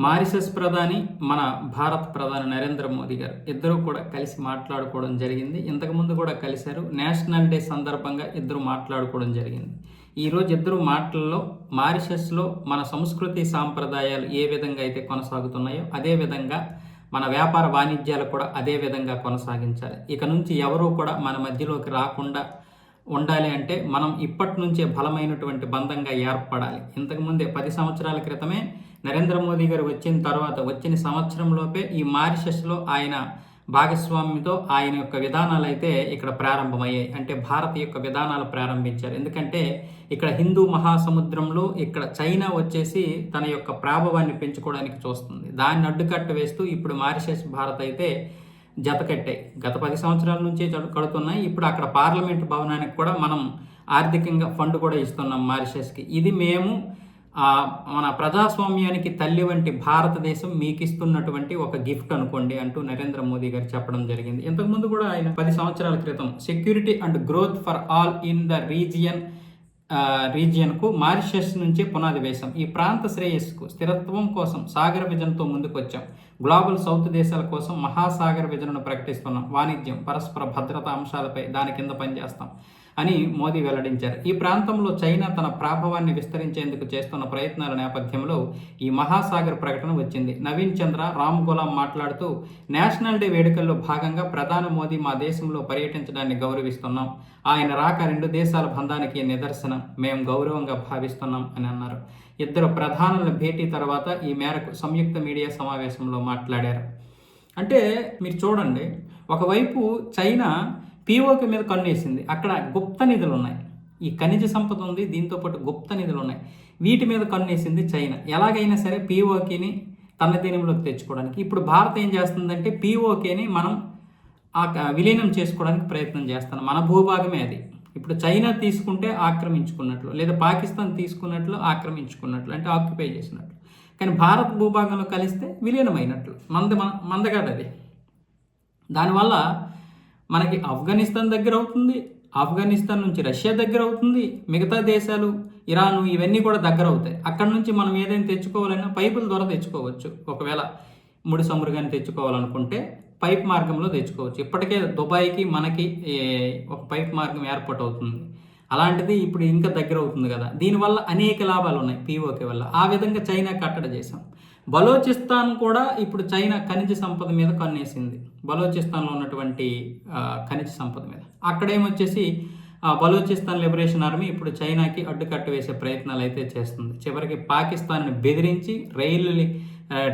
Mauritius ప్రధాని, మన భారత ప్రధాని నరేంద్ర మోదీ గారు ఇద్దరూ కూడా కలిసి మాట్లాడుకోవడం జరిగింది. ఇంతకుముందు కూడా కలిశారు. నేషనల్ డే సందర్భంగా ఇద్దరు మాట్లాడుకోవడం జరిగింది. ఈరోజు ఇద్దరు మాటల్లో మారిషస్లో మన సంస్కృతి సాంప్రదాయాలు ఏ విధంగా అయితే కొనసాగుతున్నాయో అదేవిధంగా మన వ్యాపార వాణిజ్యాలు కూడా అదే విధంగా కొనసాగించాలి. ఇక నుంచి ఎవరూ కూడా మన మధ్యలోకి రాకుండా ఉండాలి అంటే మనం ఇప్పటి నుంచే బలమైనటువంటి బంధంగా ఏర్పడాలి. ఇంతకుముందే 10 సంవత్సరాల క్రితమే నరేంద్ర మోదీ గారు వచ్చిన తర్వాత వచ్చిన సంవత్సరంలోపే ఈ మారిషస్లో ఆయన భాగస్వామ్యంతో ఆయన యొక్క విధానాలు అయితే ఇక్కడ ప్రారంభమయ్యాయి. అంటే భారత్ యొక్క విధానాలు ప్రారంభించారు. ఎందుకంటే ఇక్కడ హిందూ మహాసముద్రంలో ఇక్కడ చైనా వచ్చేసి తన యొక్క ప్రాభవాన్ని పెంచుకోవడానికి చూస్తుంది. దాన్ని అడ్డుకట్ట వేస్తూ ఇప్పుడు మారిషస్ భారత్ అయితే జతకట్టాయి. గత 10 సంవత్సరాల నుంచే కడుతున్నాయి. ఇప్పుడు అక్కడ పార్లమెంట్ భవనానికి కూడా మనం ఆర్థికంగా ఫండ్ కూడా ఇస్తున్నాం మారిషస్కి. ఇది మేము మన ప్రజాస్వామ్యానికి తల్లి వంటి భారతదేశం మీకు ఇస్తున్నటువంటి ఒక గిఫ్ట్ అనుకోండి అంటూ నరేంద్ర మోదీ గారు చెప్పడం జరిగింది. ఇంతకుముందు కూడా ఆయన 10 సంవత్సరాల క్రితం security and growth for all in the రీజియన్కు మారిషస్ నుంచే పునాది వేశాం. ఈ ప్రాంత శ్రేయస్సుకు స్థిరత్వం కోసం సాగర విజన్తో ముందుకు వచ్చాం. గ్లోబల్ సౌత్ దేశాల కోసం మహాసాగర విజన్ను ప్రకటిస్తున్నాం. వాణిజ్యం, పరస్పర భద్రతా అంశాలపై దాని కింద పనిచేస్తాం అని మోదీ వెల్లడించారు. ఈ ప్రాంతంలో చైనా తన ప్రభావాన్ని విస్తరించేందుకు చేస్తున్న ప్రయత్నాల నేపథ్యంలో ఈ మహాసాగర్ ప్రకటన వచ్చింది. నవీన్ చంద్ర రామ్ గులాం మాట్లాడుతూ నేషనల్ డే వేడుకల్లో భాగంగా ప్రధాని మోదీ మా దేశంలో పర్యటించడాన్ని గౌరవిస్తున్నాం. ఆయన రాక 2 దేశాల బంధానికి నిదర్శనం. మేము గౌరవంగా భావిస్తున్నాం అని అన్నారు. ఇద్దరు ప్రధానుల భేటీ తర్వాత ఈ మేరకు సంయుక్త మీడియా సమావేశంలో మాట్లాడారు. అంటే మీరు చూడండి, ఒకవైపు చైనా పీఓకే మీద కన్నేసింది. అక్కడ గుప్త నిధులు ఉన్నాయి, ఈ ఖనిజ సంపద ఉంది, దీంతోపాటు గుప్త నిధులు ఉన్నాయి. వీటి మీద కన్నేసింది చైనా. ఎలాగైనా సరే పీఓకేని తన దీనంలోకి తెచ్చుకోవడానికి. ఇప్పుడు భారత్ ఏం చేస్తుందంటే పీఓకేని మనం విలీనం చేసుకోవడానికి ప్రయత్నం చేస్తున్నాం. మన భూభాగమే అది. ఇప్పుడు చైనా తీసుకుంటే ఆక్రమించుకున్నట్లు, లేదా పాకిస్తాన్ తీసుకున్నట్లు ఆక్రమించుకున్నట్లు, అంటే ఆక్యుపై చేసినట్లు. కానీ భారత్ భూభాగంలో కలిస్తే విలీనమైనట్లు. మంద కాదు అది. దానివల్ల మనకి ఆఫ్ఘనిస్తాన్ దగ్గర అవుతుంది, ఆఫ్ఘనిస్తాన్ నుంచి రష్యా దగ్గర అవుతుంది, మిగతా దేశాలు ఇరాన్ ఇవన్నీ కూడా దగ్గర అవుతాయి. అక్కడ నుంచి మనం ఏదైనా తెచ్చుకోవాలన్నా పైపుల ద్వారా తెచ్చుకోవచ్చు. ఒకవేళ ముడి చమురు కానీ తెచ్చుకోవాలనుకుంటే పైప్ మార్గంలో తెచ్చుకోవచ్చు. ఇప్పటికే దుబాయ్కి మనకి ఒక పైప్ మార్గం ఏర్పాటు అవుతుంది. అలాంటిది ఇప్పుడు ఇంకా దగ్గర అవుతుంది కదా. దీనివల్ల అనేక లాభాలు ఉన్నాయి పీఓకే వల్ల. ఆ విధంగా చైనా కట్టడి చేశాం. బలోచిస్తాన్ కూడా ఇప్పుడు చైనా ఖనిజ సంపద మీద కన్నేసింది. బలోచిస్తాన్లో ఉన్నటువంటి ఖనిజ సంపద మీద. అక్కడేమొచ్చేసి బలోచిస్తాన్ లిబరేషన్ ఆర్మీ ఇప్పుడు చైనాకి అడ్డుకట్ట వేసే ప్రయత్నాలు అయితే చేస్తుంది. చివరికి పాకిస్తాన్ని బెదిరించి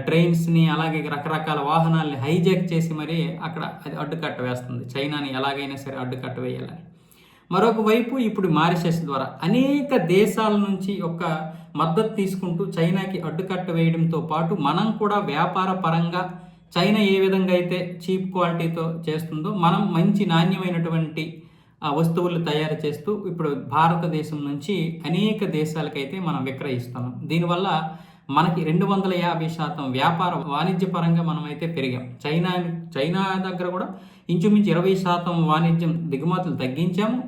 ట్రైన్స్ని అలాగే రకరకాల వాహనాల్ని హైజాక్ చేసి మరీ అక్కడ అది అడ్డుకట్ట వేస్తుంది. చైనాని ఎలాగైనా సరే అడ్డుకట్ట వేయాలని. మరొక వైపు ఇప్పుడు మారిషస్ ద్వారా అనేక దేశాల నుంచి ఒక మద్దతు తీసుకుంటూ చైనాకి అడ్డుకట్ట వేయడంతో పాటు మనం కూడా వ్యాపార పరంగా చైనా ఏ విధంగా అయితే చీప్ క్వాలిటీతో చేస్తుందో మనం మంచి నాణ్యమైనటువంటి వస్తువులు తయారు చేస్తూ ఇప్పుడు భారతదేశం నుంచి అనేక దేశాలకైతే మనం విక్రయిస్తున్నాం. దీనివల్ల మనకి 250% వ్యాపార వాణిజ్య పరంగా మనం అయితే పెరిగాం. చైనా దగ్గర కూడా ఇంచుమించు 20% వాణిజ్యం దిగుమతులు తగ్గించాము.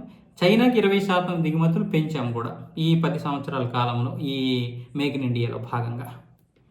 చైనాకి 20% దిగుమతులు పెంచాము కూడా ఈ 10 సంవత్సరాల కాలంలో ఈ మేక్ ఇన్ ఇండియాలో భాగంగా.